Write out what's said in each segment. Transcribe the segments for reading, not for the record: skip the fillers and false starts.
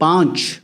5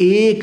$1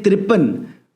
53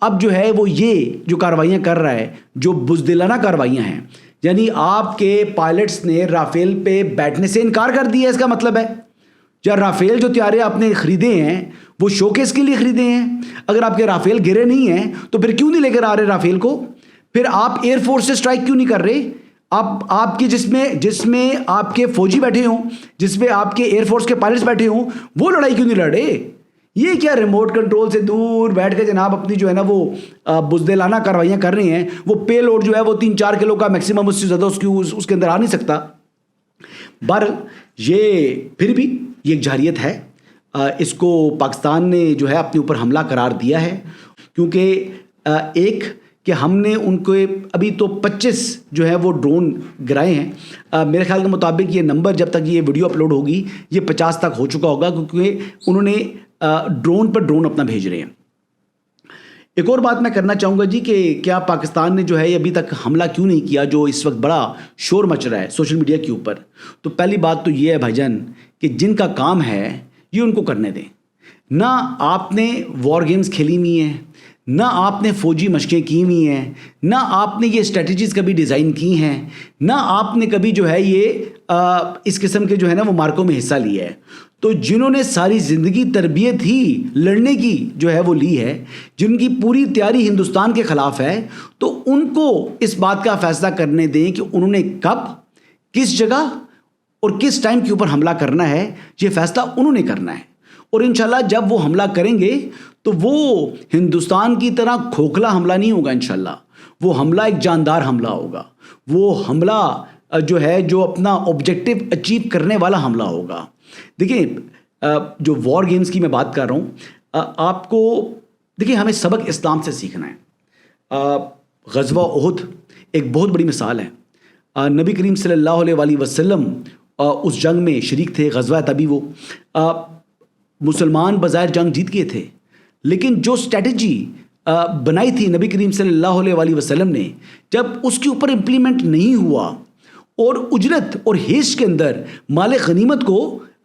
اب جو ہے وہ یہ جو کارروائیاں کر رہا ہے جو بزدلانہ کارروائیاں ہیں، یعنی آپ کے پائلٹس نے رافیل پہ بیٹھنے سے انکار کر دیا، اس کا مطلب ہے یا رافیل جو طیارے آپ نے خریدے ہیں وہ شوکیس کے لیے خریدے ہیں، اگر آپ کے رافیل گرے نہیں ہیں تو پھر کیوں نہیں لے کر آ رہے رافیل کو؟ پھر آپ ایئر فورس سے اسٹرائک کیوں نہیں کر رہے؟ آپ کی جس میں آپ کے فوجی بیٹھے ہوں، جس میں آپ کے ایئر فورس کے پائلٹس بیٹھے ہوں، وہ لڑائی کیوں نہیں لڑے؟ یہ کیا ریموٹ کنٹرول سے دور بیٹھ کے جناب اپنی جو ہے نا وہ بزدلانہ کاروائیاں کر رہے ہیں؟ وہ پے لوڈ جو ہے وہ 3-4 کلو کا میکسیمم، اس سے زیادہ اس کے اندر آ نہیں سکتا۔ بہرحال یہ پھر بھی یہ ایک جارحیت ہے، اس کو پاکستان نے جو ہے اپنے اوپر حملہ قرار دیا ہے، کیونکہ ایک کہ ہم نے ان کو ابھی تو 25 جو ہے وہ ڈرون گرائے ہیں، میرے خیال کے مطابق یہ نمبر جب تک یہ ویڈیو اپلوڈ ہوگی یہ 50 تک ہو چکا ہوگا، کیونکہ انہوں نے ڈرون پر ڈرون اپنا بھیج رہے ہیں۔ ایک اور بات میں کرنا چاہوں گا جی کہ کیا پاکستان نے جو ہے ابھی تک حملہ کیوں نہیں کیا، جو اس وقت بڑا شور مچ رہا ہے سوشل میڈیا کے اوپر؟ تو پہلی بات تو یہ ہے بھائی جان کہ جن کا کام ہے یہ ان کو کرنے دیں۔ نہ آپ نے وار گیمز کھیلی ہوئی ہیں، نہ آپ نے فوجی مشقیں کی ہوئی ہیں، نہ آپ نے یہ اسٹریٹجیز کبھی ڈیزائن کی ہیں، نہ آپ نے کبھی جو ہے یہ اس قسم کے جو ہے نا وہ مارکوں میں حصہ لیا ہے۔ تو جنہوں نے ساری زندگی تربیت ہی لڑنے کی جو ہے وہ لی ہے، جن کی پوری تیاری ہندوستان کے خلاف ہے، تو ان کو اس بات کا فیصلہ کرنے دیں کہ انہوں نے کب، کس جگہ اور کس ٹائم کے اوپر حملہ کرنا ہے۔ یہ فیصلہ انہوں نے کرنا ہے، اور انشاءاللہ جب وہ حملہ کریں گے تو وہ ہندوستان کی طرح کھوکھلا حملہ نہیں ہوگا، انشاءاللہ وہ حملہ ایک جاندار حملہ ہوگا، وہ حملہ جو ہے جو اپنا آبجیکٹو اچیو کرنے والا حملہ ہوگا۔ دیکھیں جو وار گیمز کی میں بات کر رہا ہوں، آپ کو دیکھیں ہمیں سبق اسلام سے سیکھنا ہے۔ غزوہ احد ایک بہت بڑی مثال ہے۔ نبی کریم صلی اللہ علیہ وسلم اس جنگ میں شریک تھے، غزوہ تبی وہ مسلمان بظاہر جنگ جیت گئے تھے، لیکن جو اسٹریٹجی بنائی تھی نبی کریم صلی اللہ علیہ وسلم نے، جب اس کے اوپر امپلیمنٹ نہیں ہوا اور اجرت اور ہیش کے اندر مال غنیمت کو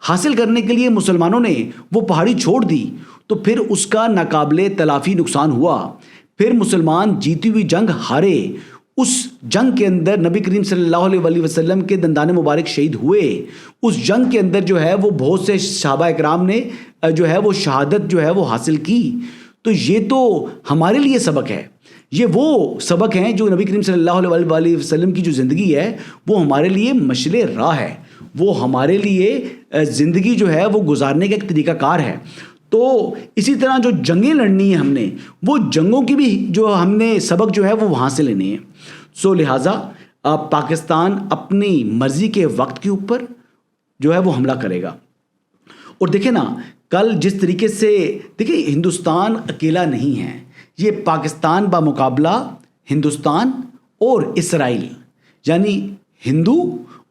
حاصل کرنے کے لیے مسلمانوں نے وہ پہاڑی چھوڑ دی، تو پھر اس کا ناقابل تلافی نقصان ہوا۔ پھر مسلمان جیتی ہوئی جنگ ہارے، اس جنگ کے اندر نبی کریم صلی اللہ علیہ وسلم کے دندان مبارک شہید ہوئے۔ اس جنگ کے اندر جو ہے وہ بہت سے صحابہ اکرام نے جو ہے وہ شہادت جو ہے وہ حاصل کی۔ تو یہ تو ہمارے لیے سبق ہے، یہ وہ سبق ہیں جو نبی کریم صلی اللہ علیہ وسلم کی جو زندگی ہے وہ ہمارے لیے مشعل راہ ہے، وہ ہمارے لیے زندگی جو ہے وہ گزارنے کا ایک طریقہ کار ہے۔ تو اسی طرح جو جنگیں لڑنی ہیں ہم نے، وہ جنگوں کی بھی جو ہم نے سبق جو ہے وہ وہاں سے لینے ہیں۔ سو لہٰذا پاکستان اپنی مرضی کے وقت کے اوپر جو ہے وہ حملہ کرے گا۔ اور دیکھیں نا کل جس طریقے سے دیکھیں ہندوستان اکیلا نہیں ہے، یہ پاکستان بمقابلہ ہندوستان اور اسرائیل یعنی ہندو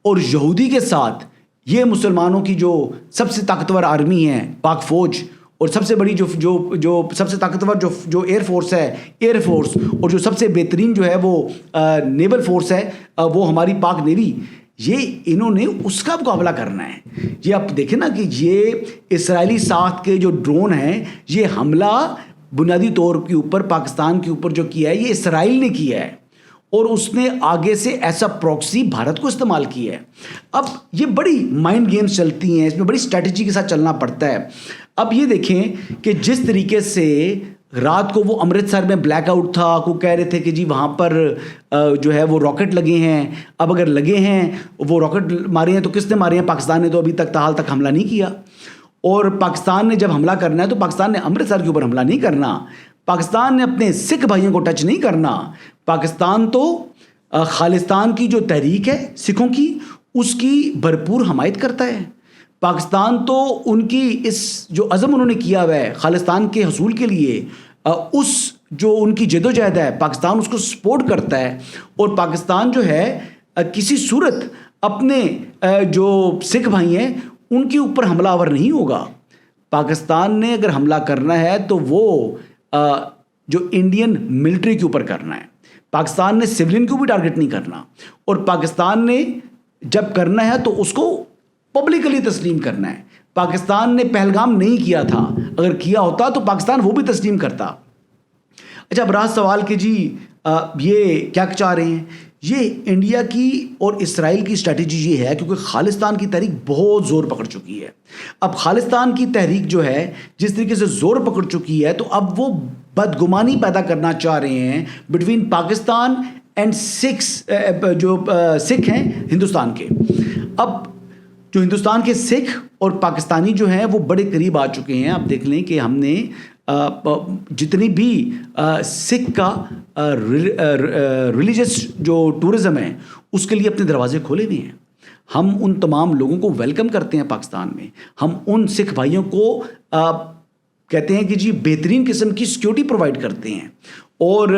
اور یہودی کے ساتھ یہ مسلمانوں کی جو سب سے طاقتور آرمی ہے پاک فوج، اور سب سے بڑی جو سب سے طاقتور جو ایئر فورس ہے ایئر فورس، اور جو سب سے بہترین جو ہے وہ نیول فورس ہے وہ ہماری پاک نیوی، یہ انہوں نے اس کا مقابلہ کرنا ہے۔ یہ آپ دیکھیں نا کہ یہ اسرائیلی ساخت کے جو ڈرون ہیں، یہ حملہ بنیادی طور کے اوپر پاکستان کے اوپر جو کیا ہے یہ اسرائیل نے کیا ہے، اور اس نے آگے سے ایسا پروکسی بھارت کو استعمال کیا ہے۔ اب یہ بڑی مائنڈ گیمز چلتی ہیں، اس میں بڑی اسٹریٹجی کے ساتھ چلنا پڑتا ہے۔ اب یہ دیکھیں کہ جس طریقے سے رات کو وہ امرتسر میں بلیک آؤٹ تھا، کو کہہ رہے تھے کہ جی وہاں پر جو ہے وہ راکٹ لگے ہیں۔ اب اگر لگے ہیں وہ راکٹ مارے ہیں تو کس نے مارے ہیں؟ پاکستان نے تو ابھی تک تاحال تک حملہ نہیں کیا، اور پاکستان نے جب حملہ کرنا ہے تو پاکستان نے امرتسر کے اوپر حملہ نہیں کرنا، پاکستان نے اپنے سکھ بھائیوں کو ٹچ نہیں کرنا۔ پاکستان تو خالصتان کی جو تحریک ہے سکھوں کی، اس کی بھرپور حمایت کرتا ہے۔ پاکستان تو ان کی اس جو عزم انہوں نے کیا ہوا ہے خالصتان کے حصول کے لیے، اس جو ان کی جد و جہد ہے پاکستان اس کو سپورٹ کرتا ہے، اور پاکستان جو ہے کسی صورت اپنے جو سکھ بھائی ہیں ان کے اوپر حملہ آور نہیں ہوگا۔ پاکستان نے اگر حملہ کرنا ہے تو وہ جو انڈین ملٹری کے اوپر کرنا ہے، پاکستان نے سولین کو بھی ٹارگٹ نہیں کرنا، اور پاکستان نے جب کرنا ہے تو اس کو پبلکلی تسلیم کرنا ہے۔ پاکستان نے پہلگام نہیں کیا تھا، اگر کیا ہوتا تو پاکستان وہ بھی تسلیم کرتا۔ اچھا اب رہا سوال کہ جی یہ کیا چاہ رہے ہیں. یہ انڈیا کی اور اسرائیل کی اسٹریٹجی یہ ہے کیونکہ خالصتان کی تحریک بہت زور پکڑ چکی ہے. اب خالصتان کی تحریک جو ہے جس طریقے سے زور پکڑ چکی ہے تو اب وہ بدگمانی پیدا کرنا چاہ رہے ہیں بٹوین پاکستان اینڈ جو سکھ ہیں ہندوستان کے. اب جو ہندوستان کے سکھ اور پاکستانی جو ہیں وہ بڑے قریب آ چکے ہیں. آپ دیکھ لیں کہ ہم نے جتنی بھی سکھ کا ریلیجس جو ٹورزم ہے اس کے لیے اپنے دروازے کھولے ہوئے ہیں. ہم ان تمام لوگوں کو ویلکم کرتے ہیں پاکستان میں. ہم ان سکھ بھائیوں کو کہتے ہیں کہ جی بہترین قسم کی سیکیورٹی پرووائڈ کرتے ہیں اور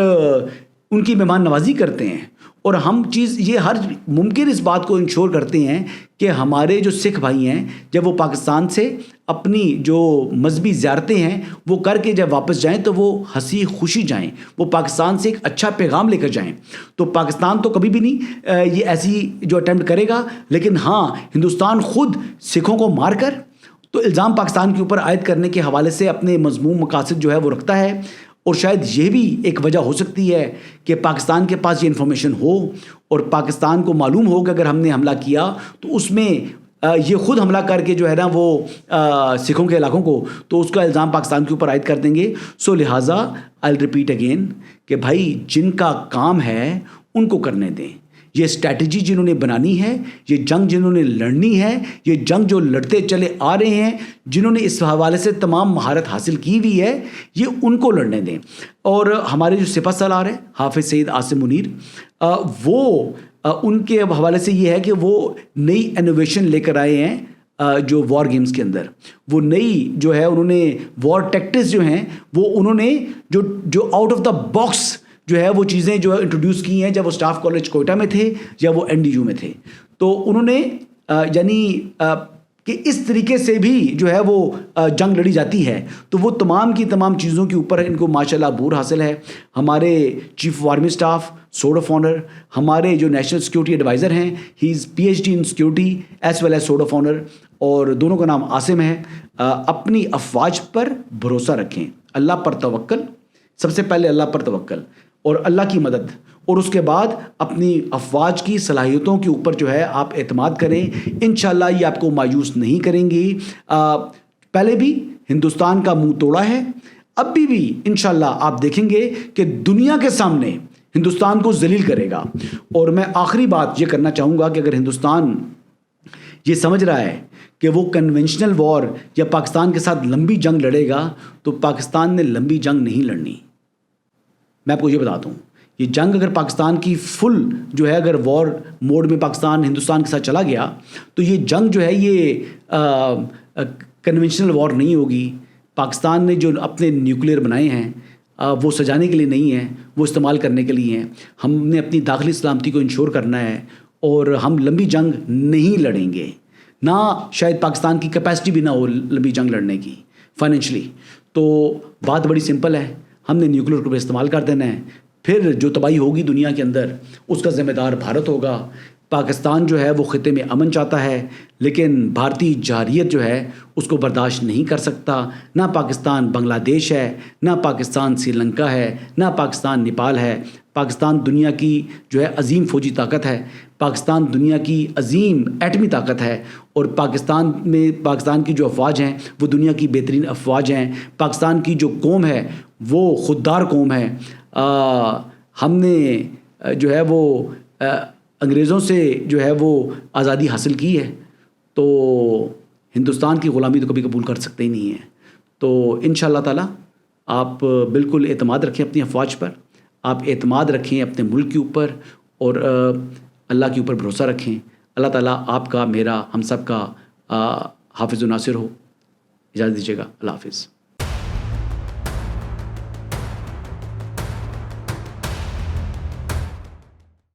ان کی مہمان نوازی کرتے ہیں. اور ہم یہ ہر ممکن اس بات کو انشور کرتے ہیں کہ ہمارے جو سکھ بھائی ہیں جب وہ پاکستان سے اپنی جو مذہبی زیارتیں ہیں وہ کر کے جب واپس جائیں تو وہ ہنسی خوشی جائیں, وہ پاکستان سے ایک اچھا پیغام لے کر جائیں. تو پاکستان تو کبھی بھی نہیں یہ ایسی جو اٹیمپٹ کرے گا, لیکن ہاں ہندوستان خود سکھوں کو مار کر تو الزام پاکستان کے اوپر عائد کرنے کے حوالے سے اپنے مذموم مقاصد جو ہے وہ رکھتا ہے. اور شاید یہ بھی ایک وجہ ہو سکتی ہے کہ پاکستان کے پاس یہ انفارمیشن ہو اور پاکستان کو معلوم ہو کہ اگر ہم نے حملہ کیا تو اس میں یہ خود حملہ کر کے جو ہے نا وہ سکھوں کے علاقوں کو تو اس کا الزام پاکستان کے اوپر عائد کر دیں گے. سو لہٰذا آئی ریپیٹ اگین کہ بھائی جن کا کام ہے ان کو کرنے دیں. یہ اسٹریٹجی جنہوں نے بنانی ہے, یہ جنگ جنہوں نے لڑنی ہے, یہ جنگ جو لڑتے چلے آ رہے ہیں, جنہوں نے اس حوالے سے تمام مہارت حاصل کی ہوئی ہے, یہ ان کو لڑنے دیں. اور ہمارے جو سپہ سالار ہیں حافظ سعید عاصم منیر, وہ ان کے حوالے سے یہ ہے کہ وہ نئی انوویشن لے کر آئے ہیں جو وار گیمز کے اندر. وہ نئی جو ہے انہوں نے وار ٹیکٹکس جو ہیں وہ انہوں نے جو آؤٹ آف دا باکس جو ہے وہ چیزیں جو انٹروڈیوس کی ہیں جب وہ اسٹاف کالج کوئٹہ میں تھے یا وہ NDU میں تھے. تو انہوں نے یعنی کہ اس طریقے سے بھی جو ہے وہ جنگ لڑی جاتی ہے. تو وہ تمام کی تمام چیزوں کے اوپر ان کو ماشاءاللہ عبور حاصل ہے. ہمارے chief of army staff sword of honour, ہمارے جو نیشنل سیکورٹی ایڈوائزر ہیں he is PhD in security as well as sword of honour, اور دونوں کا نام عاصم ہے. اپنی افواج پر بھروسہ رکھیں, اللہ پر توکل, سب سے پہلے اللہ پر توکل اور اللہ کی مدد, اور اس کے بعد اپنی افواج کی صلاحیتوں کے اوپر جو ہے آپ اعتماد کریں. انشاءاللہ یہ آپ کو مایوس نہیں کریں گی. پہلے بھی ہندوستان کا منہ توڑا ہے, اب بھی انشاءاللہ آپ دیکھیں گے کہ دنیا کے سامنے ہندوستان کو ذلیل کرے گا. اور میں آخری بات یہ کرنا چاہوں گا کہ اگر ہندوستان یہ سمجھ رہا ہے کہ وہ کنونشنل وار یا پاکستان کے ساتھ لمبی جنگ لڑے گا تو پاکستان نے لمبی جنگ نہیں لڑنی. میں آپ کو یہ بتاتا ہوں, یہ جنگ اگر پاکستان کی فل جو ہے اگر وار موڈ میں پاکستان ہندوستان کے ساتھ چلا گیا تو یہ جنگ جو ہے یہ کنونشنل وار نہیں ہوگی. پاکستان نے جو اپنے نیوکلیئر بنائے ہیں وہ سجانے کے لیے نہیں ہیں, وہ استعمال کرنے کے لیے ہیں. ہم نے اپنی داخلی سلامتی کو انشور کرنا ہے اور ہم لمبی جنگ نہیں لڑیں گے. نہ شاید پاکستان کی کیپیسٹی بھی نہ ہو لمبی جنگ لڑنے کی فائنینشلی. تو بات بڑی سمپل ہے, ہم نے نیوکلیئر کو استعمال کر دینا ہے. پھر جو تباہی ہوگی دنیا کے اندر اس کا ذمہ دار بھارت ہوگا. پاکستان جو ہے وہ خطے میں امن چاہتا ہے لیکن بھارتی جارحیت جو ہے اس کو برداشت نہیں کر سکتا. نہ پاکستان بنگلہ دیش ہے, نہ پاکستان سری لنکا ہے, نہ پاکستان نیپال ہے. پاکستان دنیا کی جو ہے عظیم فوجی طاقت ہے, پاکستان دنیا کی عظیم ایٹمی طاقت ہے, اور پاکستان کی جو افواج ہیں وہ دنیا کی بہترین افواج ہیں. پاکستان کی جو قوم ہے وہ خوددار قوم ہے. ہم نے جو ہے وہ انگریزوں سے جو ہے وہ آزادی حاصل کی ہے, تو ہندوستان کی غلامی تو کبھی قبول کر سکتے ہی نہیں ہیں. تو انشاءاللہ تعالی آپ بالکل اعتماد رکھیں اپنی افواج پر, آپ اعتماد رکھیں اپنے ملک کے اوپر, اور اللہ کے اوپر بھروسہ رکھیں. اللہ تعالیٰ آپ کا, میرا, ہم سب کا حافظ و ناصر ہو. اجازت دیجیے گا. اللہ حافظ.